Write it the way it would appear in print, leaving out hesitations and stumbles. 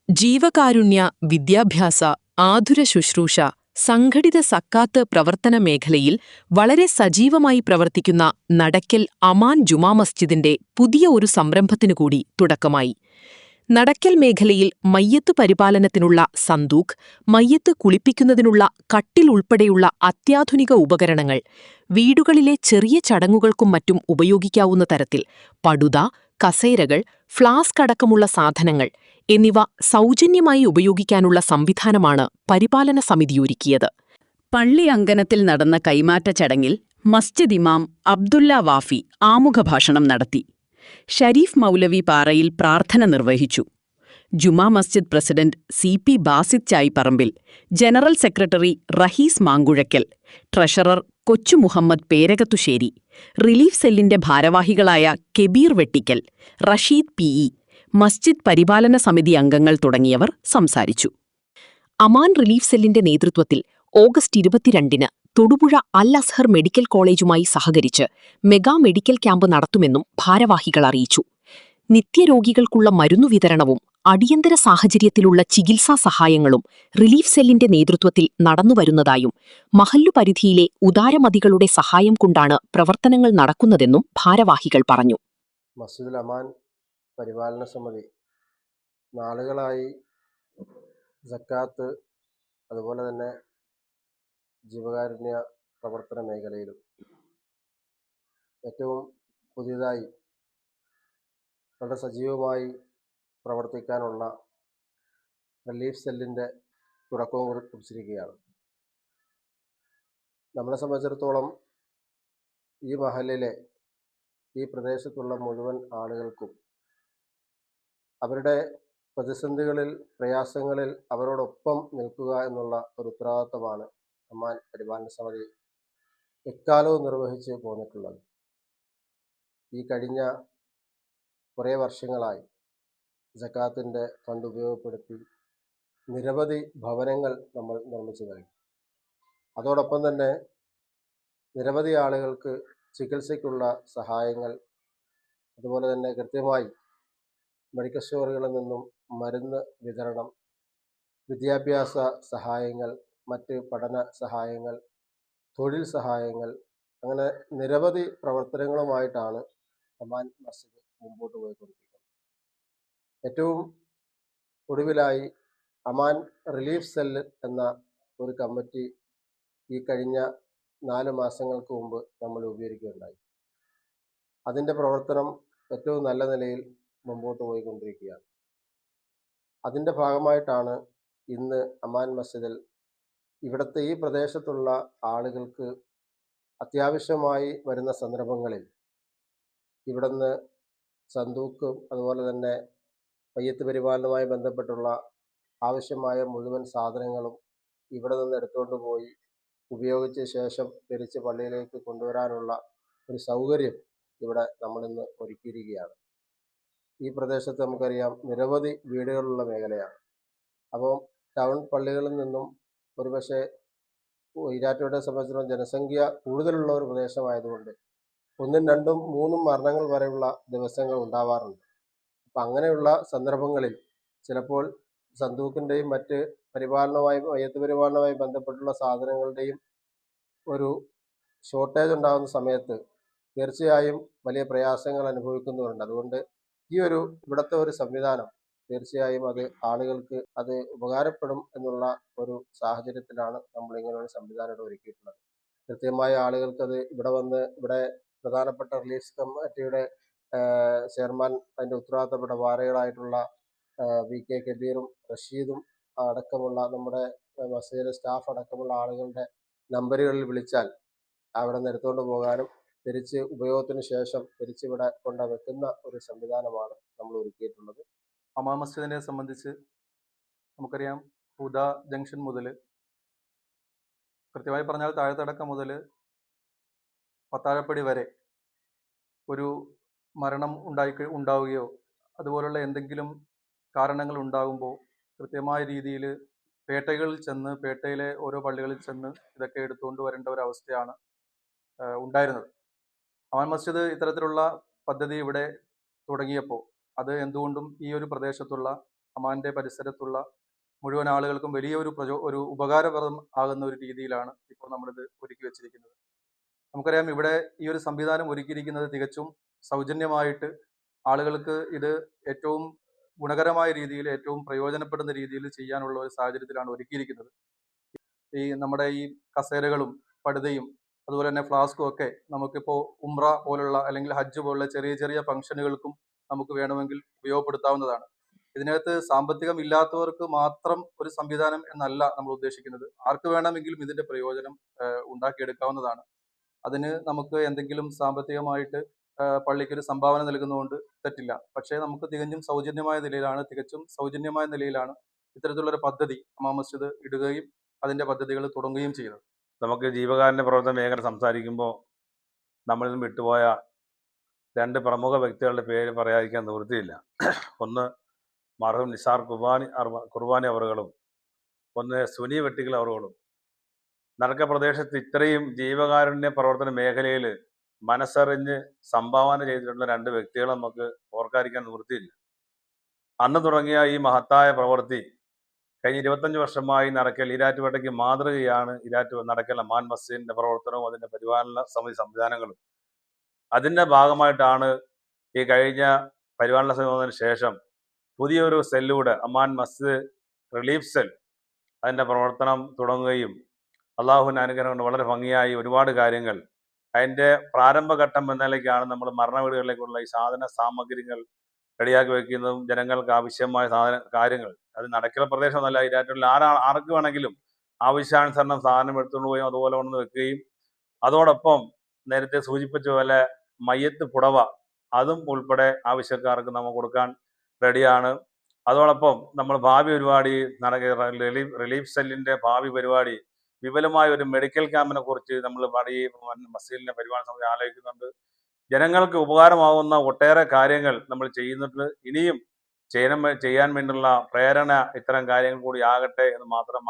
ജീവകാരുണ്യ, വിദ്യാഭ്യാസ, ആതുര ശുശ്രൂഷ, സംഘടിത സക്കാത്ത് പ്രവർത്തന മേഖലയിൽ വളരെ സജീവമായി പ്രവർത്തിക്കുന്ന നടക്കൽ അമാൻ ജുമാ മസ്ജിദിന്റെ പുതിയ ഒരു സംരംഭത്തിനുകൂടി തുടക്കമായി. നടക്കൽ മേഖലയിൽ മയ്യത്ത് പരിപാലനത്തിനുള്ള സന്തൂക്ക്, മയ്യത്ത് കുളിപ്പിക്കുന്നതിനുള്ള കട്ടിൽ ഉൾപ്പെടെയുള്ള അത്യാധുനിക ഉപകരണങ്ങൾ, വീടുകളിലെ ചെറിയ ചടങ്ങുകൾക്കും മറ്റും ഉപയോഗിക്കാവുന്ന തരത്തിൽ പടുത, കസേരകൾ, ഫ്ലാസ്ക് അടക്കമുള്ള സാധനങ്ങൾ എന്നിവ സൗജന്യമായി ഉപയോഗിക്കാനുള്ള സംവിധാനമാണ് പരിപാലന സമിതിയൊരുക്കിയത്. പള്ളി അങ്കണത്തിൽ നടന്ന കൈമാറ്റ ചടങ്ങിൽ മസ്ജിദ് ഇമാം അബ്ദുല്ല വാഫി ആമുഖഭാഷണം നടത്തി. ഷരീഫ് മൗലവി പാറയിൽ പ്രാർത്ഥന നിർവഹിച്ചു. ജുമാ മസ്ജിദ് president CP Basid Chayipparambil, general secretary Rahees Mankuzhakkal, treasurer Kochu Muhammad പേരകത്തുശ്ശേരി, relief സെല്ലിന്റെ ഭാരവാഹികളായ കെബീർ വെട്ടിക്കൽ, റഷീദ് PE, മസ്ജിദ് പരിപാലന സമിതി അംഗങ്ങൾ തുടങ്ങിയവർ സംസാരിച്ചു. അമാൻ റിലീഫ് സെല്ലിന്റെ നേതൃത്വത്തിൽ ഓഗസ്റ്റ് 22-ന് തൊടുപുഴ അൽ അസ്ഹർ മെഡിക്കൽ കോളേജുമായി സഹകരിച്ച് മെഗാ മെഡിക്കൽ ക്യാമ്പ് നടത്തുമെന്നും ഭാരവാഹികൾ അറിയിച്ചു. നിത്യരോഗികൾക്കുള്ള മരുന്നു വിതരണവും അടിയന്തര സാഹചര്യത്തിലുള്ള ചികിത്സാ സഹായങ്ങളും റിലീഫ് സെല്ലിന്റെ നേതൃത്വത്തിൽ നടന്നുവരുന്നതായും മഹല്ലു പരിധിയിലെ ഉദാരമതികളുടെ സഹായം കൊണ്ടാണ് പ്രവർത്തനങ്ങൾ നടക്കുന്നതെന്നും ഭാരവാഹികൾ പറഞ്ഞു. മസ്ജിദുൽ അമാൻ പരിപാലന സമിതി നാളുകളായി സക്കാത്ത്, അതുപോലെ തന്നെ ജീവകാരുണ്യ പ്രവർത്തന മേഖലയിലും ഏറ്റവും പുതിയതായി വളരെ സജീവമായി പ്രവർത്തിക്കാനുള്ള റിലീഫ് സെല്ലിൻ്റെ തുടക്കവും കുറിച്ചിരിക്കുകയാണ്. നമ്മളെ സംബന്ധിച്ചിടത്തോളം ഈ മഹലിലെ, ഈ പ്രദേശത്തുള്ള മുഴുവൻ ആളുകൾക്കും അവരുടെ പ്രതിസന്ധികളിൽ, പ്രയാസങ്ങളിൽ അവരോടൊപ്പം നിൽക്കുക എന്നുള്ള ഒരു ഉത്തരവാദിത്തമാണ് അമാൻ പരിപാലന സമിതി എക്കാലവും നിർവഹിച്ച് പോന്നിട്ടുള്ളത്. ഈ കഴിഞ്ഞ കുറേ വർഷങ്ങളായി സക്കാത്തിൻ്റെ ഫണ്ട് ഉപയോഗപ്പെടുത്തി നിരവധി ഭവനങ്ങൾ നമ്മൾ നിർമ്മിച്ചു കഴിഞ്ഞു. അതോടൊപ്പം തന്നെ നിരവധി ആളുകൾക്ക് ചികിത്സയ്ക്കുള്ള സഹായങ്ങൾ, അതുപോലെ തന്നെ കൃത്യമായി മെഡിക്കൽ സ്റ്റോറുകളിൽ നിന്നും മരുന്ന് വിതരണം, വിദ്യാഭ്യാസ സഹായങ്ങൾ, മറ്റ് പഠന സഹായങ്ങൾ, തൊഴിൽ സഹായങ്ങൾ, അങ്ങനെ നിരവധി പ്രവർത്തനങ്ങളുമായിട്ടാണ് അമാൻ മസ്ജിദ് മുമ്പോട്ട് പോയിക്കൊണ്ടിരിക്കുന്നത്. ഏറ്റവും ഒടുവിലായി അമാൻ റിലീഫ് സെല്ല് എന്ന ഒരു കമ്മിറ്റി ഈ കഴിഞ്ഞ 4 മാസങ്ങൾക്ക് മുമ്പ് നമ്മൾ രൂപീകരിക്കുകയുണ്ടായി. അതിൻ്റെ പ്രവർത്തനം ഏറ്റവും നല്ല നിലയിൽ മുമ്പോട്ട് പോയിക്കൊണ്ടിരിക്കുകയാണ്. അതിൻ്റെ ഭാഗമായിട്ടാണ് ഇന്ന് അമാൻ മസ്ജിദിൽ ഇവിടുത്തെ ഈ പ്രദേശത്തുള്ള ആളുകൾക്ക് അത്യാവശ്യമായി വരുന്ന സന്ദർഭങ്ങളിൽ ഇവിടുന്ന് സന്തൂക്കും, അതുപോലെ തന്നെ മയ്യത്ത് പരിപാലനവുമായി ബന്ധപ്പെട്ടുള്ള ആവശ്യമായ മുഴുവൻ സാധനങ്ങളും ഇവിടെ നിന്ന് എടുത്തുകൊണ്ട് പോയി ഉപയോഗിച്ച ശേഷം തിരിച്ച് പള്ളിയിലേക്ക് കൊണ്ടുവരാനുള്ള ഒരു സൗകര്യം ഇവിടെ നമ്മളിന്ന് ഒരുക്കിയിരിക്കുകയാണ്. ഈ പ്രദേശത്ത് നമുക്കറിയാം നിരവധി വീടുകളുള്ള മേഖലയാണ്. അപ്പോൾ ടൗൺ പള്ളികളിൽ നിന്നും ഒരുപക്ഷെ ഈരാറ്റുപേട്ടയെ സംബന്ധിച്ചിടത്തോളം ജനസംഖ്യ കൂടുതലുള്ള ഒരു പ്രദേശമായതുകൊണ്ട് 1, 2, 3 മരണങ്ങൾ വരെയുള്ള ദിവസങ്ങൾ ഉണ്ടാവാറുണ്ട്. അപ്പം അങ്ങനെയുള്ള സന്ദർഭങ്ങളിൽ ചിലപ്പോൾ സന്തൂക്കിൻ്റെയും മറ്റ് പരിപാലനവുമായി, മയ്യത്ത് പരിപാലനവുമായി ബന്ധപ്പെട്ടുള്ള സാധനങ്ങളുടെയും ഒരു ഷോർട്ടേജ് ഉണ്ടാകുന്ന സമയത്ത് തീർച്ചയായും വലിയ പ്രയാസങ്ങൾ അനുഭവിക്കുന്നവരുണ്ട്. അതുകൊണ്ട് ഇവിടുത്തെ ഒരു സംവിധാനം തീർച്ചയായും അത് ആളുകൾക്ക് അത് ഉപകാരപ്പെടും എന്നുള്ള ഒരു സാഹചര്യത്തിലാണ് നമ്മളിങ്ങനെ ഒരു സംവിധാനം ഇവിടെ ഒരുക്കിയിട്ടുള്ളത്. കൃത്യമായ ആളുകൾക്കത് ഇവിടെ പ്രധാനപ്പെട്ട റിലീഫ് കമ്മിറ്റിയുടെ ചെയർമാൻ, അതിൻ്റെ ഉത്തരവാദിത്തപ്പെട്ട ഭാരവാഹികളായിട്ടുള്ള VK കബീറും റഷീദും അടക്കമുള്ള നമ്മുടെ മസ്ജിദിലെ സ്റ്റാഫ് അടക്കമുള്ള ആളുകളുടെ നമ്പറുകളിൽ വിളിച്ചാൽ അവിടെ നിന്ന് എടുത്തുകൊണ്ട് പോകാനും തിരിച്ച് ഉപയോഗത്തിന് ശേഷം തിരിച്ചിവിടെ കൊണ്ട് വെക്കുന്ന ഒരു സംവിധാനമാണ് നമ്മൾ ഒരുക്കിയിട്ടുള്ളത്. അമാൻ മസ്ജിദിനെ സംബന്ധിച്ച് നമുക്കറിയാം, ഹുദ ജംഗ്ഷൻ മുതൽ, കൃത്യമായി പറഞ്ഞാൽ താഴത്തടക്കം മുതൽ പത്താഴപ്പടി വരെ ഒരു മരണം ഉണ്ടാവുകയോ അതുപോലുള്ള എന്തെങ്കിലും കാരണങ്ങൾ ഉണ്ടാകുമ്പോൾ കൃത്യമായ രീതിയിൽ പേട്ടയിലെ ഓരോ പള്ളികളിൽ ചെന്ന് ഇതൊക്കെ എടുത്തുകൊണ്ട് വരേണ്ട ഒരു അവസ്ഥയാണ് ഉണ്ടായിരുന്നത്. അമാൻ മസ്ജിദ് ഇത്തരത്തിലുള്ള പദ്ധതി ഇവിടെ തുടങ്ങിയപ്പോൾ അത് എന്തുകൊണ്ടും ഈ ഒരു പ്രദേശത്തുള്ള അമാന്റെ പരിസരത്തുള്ള മുഴുവൻ ആളുകൾക്കും വലിയൊരു ഒരു ഉപകാരപ്രദം ആകുന്ന ഒരു രീതിയിലാണ് ഇപ്പോൾ നമ്മളിത് ഒരുക്കി വെച്ചിരിക്കുന്നത്. നമുക്കറിയാം, ഇവിടെ ഈ ഒരു സംവിധാനം ഒരുക്കിയിരിക്കുന്നത് തികച്ചും സൗജന്യമായിട്ട് ആളുകൾക്ക് ഇത് ഏറ്റവും ഗുണകരമായ രീതിയിൽ, ഏറ്റവും പ്രയോജനപ്പെടുന്ന രീതിയിൽ ചെയ്യാനുള്ള ഒരു സാഹചര്യത്തിലാണ് ഒരുക്കിയിരിക്കുന്നത്. ഈ നമ്മുടെ ഈ കസേരകളും പടുതയും അതുപോലെ തന്നെ ഫ്ലാസ്കും ഒക്കെ നമുക്കിപ്പോൾ ഉംറ പോലുള്ള അല്ലെങ്കിൽ ഹജ്ജ് പോലുള്ള ചെറിയ ചെറിയ ഫംഗ്ഷനുകൾക്കും നമുക്ക് വേണമെങ്കിൽ ഉപയോഗപ്പെടുത്താവുന്നതാണ്. ഇതിനകത്ത് സാമ്പത്തികം ഇല്ലാത്തവർക്ക് മാത്രം ഒരു സംവിധാനം എന്നല്ല നമ്മൾ ഉദ്ദേശിക്കുന്നത്. ആർക്ക് വേണമെങ്കിലും ഇതിന്റെ പ്രയോജനം ഉണ്ടാക്കിയെടുക്കാവുന്നതാണ്. അതിന് നമുക്ക് എന്തെങ്കിലും സാമ്പത്തികമായിട്ട് പള്ളിക്കൊരു സംഭാവന നൽകുന്നതുകൊണ്ട് തെറ്റില്ല. പക്ഷേ നമുക്ക് തികച്ചും സൗജന്യമായ നിലയിലാണ് ഇത്തരത്തിലുള്ളൊരു പദ്ധതി ഹമാം മസ്ജിദ് ഇടുകയും അതിന്റെ പദ്ധതികൾ തുടങ്ങുകയും ചെയ്യുന്നത്. നമുക്ക് ജീവകാരുണ്യ പ്രവർത്തന മേഖല സംസാരിക്കുമ്പോൾ നമ്മളിൽ നിന്ന് വിട്ടുപോയ രണ്ട് പ്രമുഖ വ്യക്തികളുടെ പേര് പറയാതിരിക്കാൻ നിവൃത്തിയില്ല. ഒന്ന് മർഹൂം നിസാർ കുർബാനി അവറുകളും ഒന്ന് സുനി വെട്ടിക്കൽ അവറുകളും. നടക്ക പ്രദേശത്ത് ഇത്രയും ജീവകാരുണ്യ പ്രവർത്തന മേഖലയിൽ മനസ്സറിഞ്ഞ് സംഭാവന ചെയ്തിട്ടുള്ള രണ്ട് വ്യക്തികളെ നമുക്ക് ഓർക്കാതിരിക്കാൻ നിവൃത്തിയില്ല. അന്ന് തുടങ്ങിയ ഈ മഹത്തായ പ്രവൃത്തി കഴിഞ്ഞ 25 വർഷമായി നടക്കൽ ഈരാറ്റുപേട്ടയ്ക്ക് മാതൃകയാണ്. നടക്കൽ അമാൻ മസ്ജിദിന്റെ പ്രവർത്തനവും അതിന്റെ പരിപാലന സമിതി സംവിധാനങ്ങളും. അതിന്റെ ഭാഗമായിട്ടാണ് ഈ കഴിഞ്ഞ പരിപാലന സമിതിന് ശേഷം പുതിയൊരു സെല്ലൂടെ അമാൻ മസ്ജിദ് റിലീഫ് സെൽ അതിന്റെ പ്രവർത്തനം തുടങ്ങുകയും അള്ളാഹുവിന്റെ അനുഗ്രഹം കൊണ്ട് വളരെ ഭംഗിയായി ഒരുപാട് കാര്യങ്ങൾ അതിന്റെ പ്രാരംഭഘട്ടം എന്ന നിലയ്ക്കാണ് നമ്മൾ മരണ വീടുകളിലേക്കുള്ള ഈ സാമഗ്രികൾ റെഡിയാക്കി വെക്കുന്നതും ജനങ്ങൾക്ക് ആവശ്യമായ കാര്യങ്ങൾ. അത് നടക്കൽ പ്രദേശമൊന്നുമല്ല, ഈരാറ്റുപേട്ടയിൽ ആർക്ക് വേണമെങ്കിലും ആവശ്യാനുസരണം സാധനം എടുത്തുകൊണ്ട് പോയി അതുപോലെ കൊണ്ടു വെക്കുകയും അതോടൊപ്പം നേരത്തെ സൂചിപ്പിച്ച പോലെ മയ്യത്ത് പുടവ അതും ഉൾപ്പെടെ ആവശ്യക്കാർക്ക് നമ്മൾ കൊടുക്കാൻ റെഡിയാണ്. അതോടൊപ്പം നമ്മൾ ഭാവി പരിപാടി റിലീഫ് സെല്ലിന്റെ ഭാവി പരിപാടി വിപുലമായ ഒരു മെഡിക്കൽ ക്യാമ്പിനെ കുറിച്ച് നമ്മൾ ഈ മസ്ജിദിന്റെ പരിപാടി സമിതി ആലോചിക്കുന്നുണ്ട്. ജനങ്ങൾക്ക് ഉപകാരമാകുന്ന ഒട്ടേറെ കാര്യങ്ങൾ നമ്മൾ ചെയ്യുന്നുണ്ട്. ഇനിയും ചെയ്യാൻ വേണ്ടിയുള്ള പ്രേരണ ഇത്തരം കാര്യങ്ങൾ കൂടി ആകട്ടെ എന്ന് മാത്രം